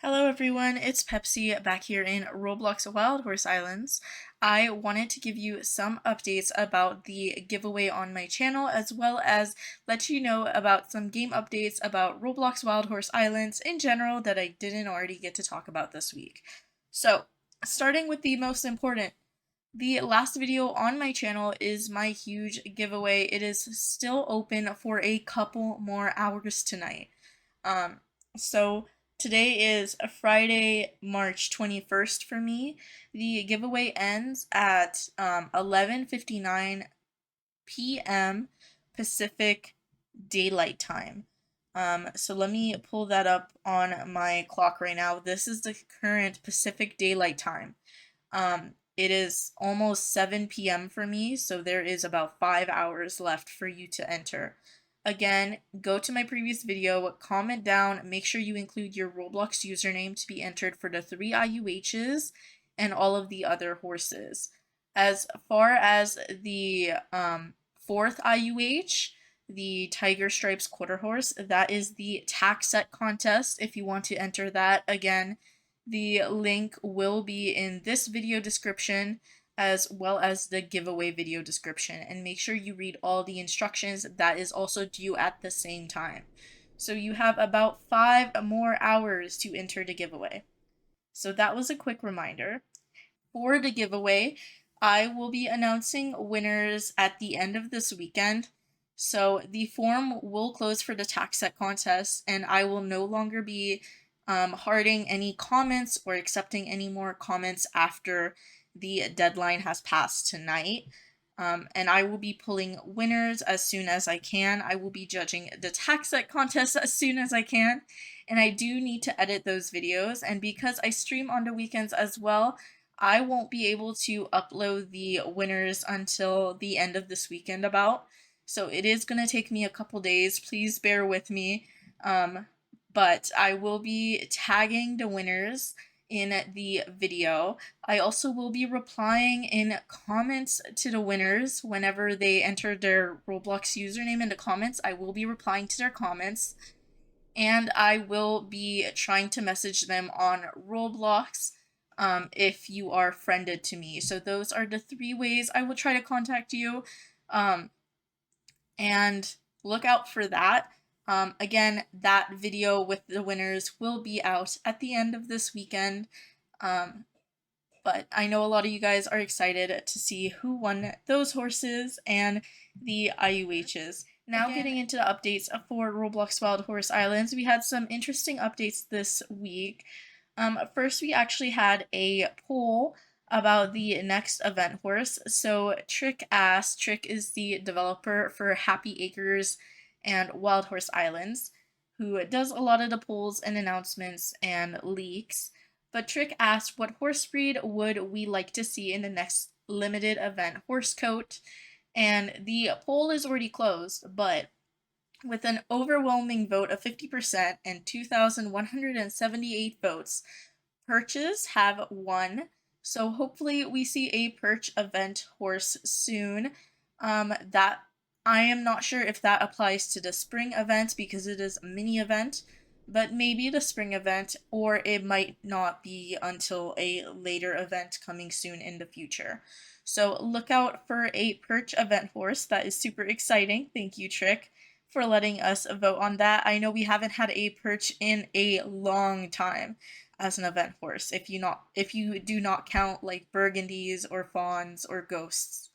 Hello everyone, it's Pepsi back here in Roblox Wild Horse Islands. I wanted to give you some updates about the giveaway on my channel, as well as let you know about some game updates about Roblox Wild Horse Islands in general that I didn't already get to talk about this week. So, starting with the most important, the last video on my channel is my huge giveaway. It is still open for a couple more hours tonight. Um, so today is a Friday, March 21st for me. The giveaway ends at 11:59 p.m. Pacific Daylight Time. So let me pull that up on my clock right now. This is the current Pacific Daylight Time. It is almost 7 p.m. for me, so there is about 5 hours left for you to enter. Again, go to my previous video, comment down, make sure you include your Roblox username to be entered for the 3 IUHs and all of the other horses. As far as the fourth IUH, the Tiger Stripes Quarter Horse, that is the tax set contest. If you want to enter that, again, the link will be in this video description as well as the giveaway video description, and make sure you read all the instructions. That is also due at the same time. So you have about 5 more hours to enter the giveaway. So that was a quick reminder. For the giveaway, I will be announcing winners at the end of this weekend. So the form will close for the tax set contest, and I will no longer be hearting any comments or accepting any more comments after the deadline has passed tonight. And I will be pulling winners as soon as I can. I will be judging the tax set contest as soon as I can. And I do need to edit those videos. And because I stream on the weekends as well, I won't be able to upload the winners until the end of this weekend about. So it is going to take me a couple days. Please bear with me. But I will be tagging the winners in the video. I also will be replying in comments to the winners whenever they enter their Roblox username in the comments. I will be replying to their comments, and I will be trying to message them on Roblox if you are friended to me. So those are the 3 ways I will try to contact you. And look out for that. Again, that video with the winners will be out at the end of this weekend. But I know a lot of you guys are excited to see who won those horses and the IUHs. Now getting into the updates for Roblox Wild Horse Islands, we had some interesting updates this week. First, we actually had a poll about the next event horse. So Trick is the developer for Happy Acres and Wild Horse Islands, who does a lot of the polls and announcements and leaks. But Trick asked, what horse breed would we like to see in the next limited event horse coat? And the poll is already closed, but with an overwhelming vote of 50% and 2,178 votes, perches have won. So hopefully we see a perch event horse soon. That I am not sure if that applies to the spring event because it is a mini event, but maybe the spring event, or it might not be until a later event coming soon in the future. So look out for a perch event horse. That is super exciting. Thank you, Trick, for letting us vote on that. I know we haven't had a perch in a long time as an event horse, if you do not count like burgundies or fawns or ghosts.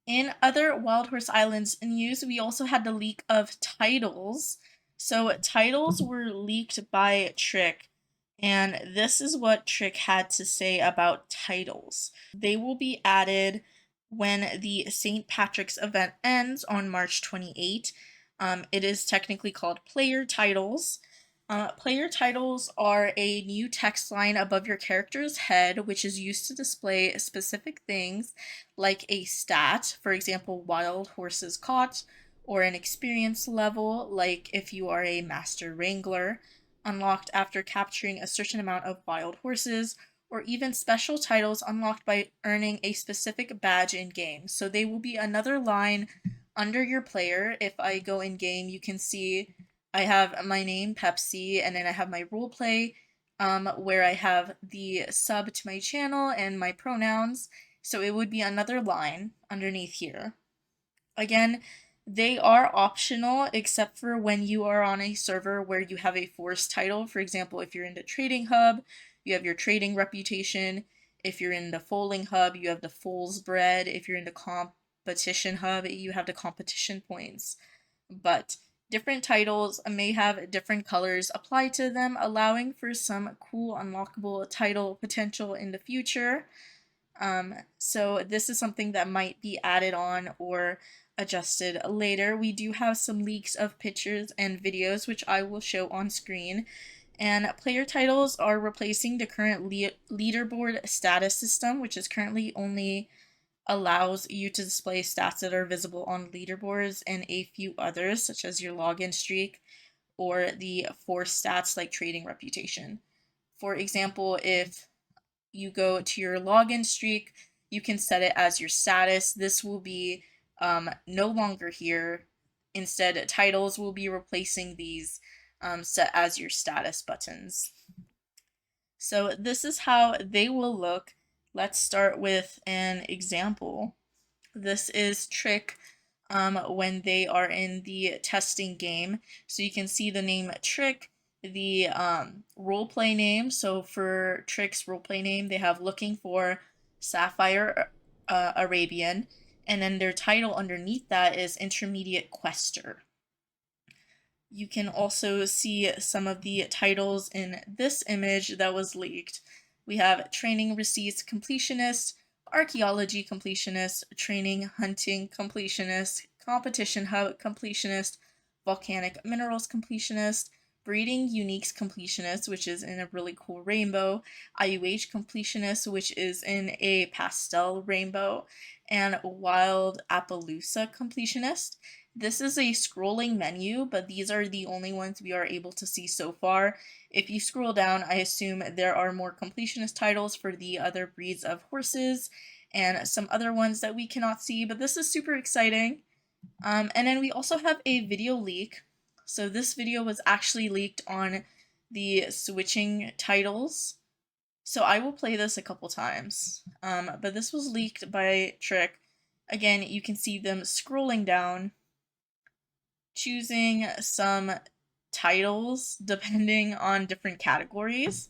In other Wild Horse Islands news, we also had the leak of titles. So titles were leaked by Trick, and this is what Trick had to say about titles. They will be added when the St. Patrick's event ends on March 28. It is technically called player titles. Player titles are a new text line above your character's head, which is used to display specific things like a stat, for example, wild horses caught, or an experience level, like if you are a master wrangler, unlocked after capturing a certain amount of wild horses, or even special titles unlocked by earning a specific badge in game. So they will be another line under your player. If I go in game, you can see I have my name, Pepsi, and then I have my role play, where I have the sub to my channel and my pronouns. So it would be another line underneath here. Again, they are optional except for when you are on a server where you have a forced title. For example, if you're in the trading hub, you have your trading reputation. If you're in the foaling hub, you have the foal's bread. If you're in the competition hub, you have the competition points. But different titles may have different colors applied to them, allowing for some cool unlockable title potential in the future. So this is something that might be added on or adjusted later. We do have some leaks of pictures and videos, which I will show on screen. And player titles are replacing the current leaderboard status system, which is currently only allows you to display stats that are visible on leaderboards and a few others, such as your login streak or the forced stats like trading reputation. For example, if you go to your login streak, you can set it as your status. This will be no longer here. Instead, titles will be replacing these set as your status buttons. So this is how they will look. Let's start with an example. This is Trick when they are in the testing game. So you can see the name Trick, the roleplay name. So for Trick's roleplay name, they have Looking for Sapphire Arabian. And then their title underneath that is Intermediate Quester. You can also see some of the titles in this image that was leaked. We have Training Receipts Completionist, Archaeology Completionist, Training Hunting Completionist, Competition Hub Completionist, Volcanic Minerals Completionist, Breeding Uniques Completionist, which is in a really cool rainbow, IUH Completionist, which is in a pastel rainbow, and Wild Appaloosa Completionist. This is a scrolling menu, but these are the only ones we are able to see so far. If you scroll down, I assume there are more completionist titles for the other breeds of horses and some other ones that we cannot see, but this is super exciting. And then we also have a video leak. So this video was actually leaked on the switching titles. So I will play this a couple times. But this was leaked by Trick. Again, you can see them scrolling down, choosing some titles depending on different categories.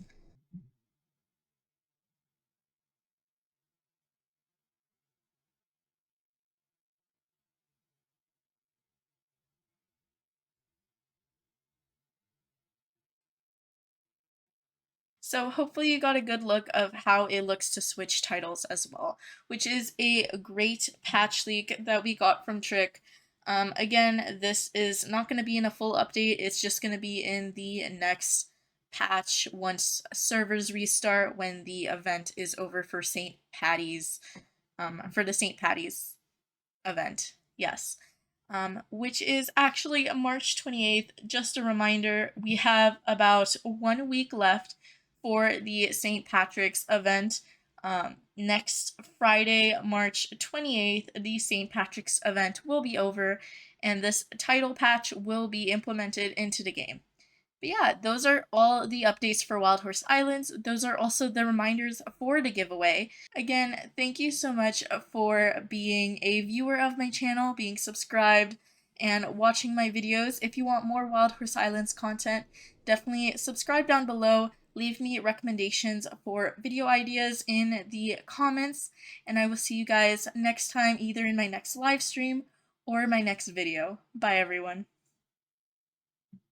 So hopefully you got a good look of how it looks to switch titles as well, which is a great patch leak that we got from Trick. Again, this is not going to be in a full update, it's just going to be in the next patch once servers restart when the event is over for St. Patty's, for the St. Patty's event. Yes. Which is actually March 28th. Just a reminder, we have about 1 week left for the St. Patrick's event. Next Friday, March 28th, the St. Patrick's event will be over, and this title patch will be implemented into the game. But yeah, those are all the updates for Wild Horse Islands. Those are also the reminders for the giveaway. Again, thank you so much for being a viewer of my channel, being subscribed, and watching my videos. If you want more Wild Horse Islands content, definitely subscribe down below. Leave me recommendations for video ideas in the comments, and I will see you guys next time, either in my next live stream or my next video. Bye, everyone.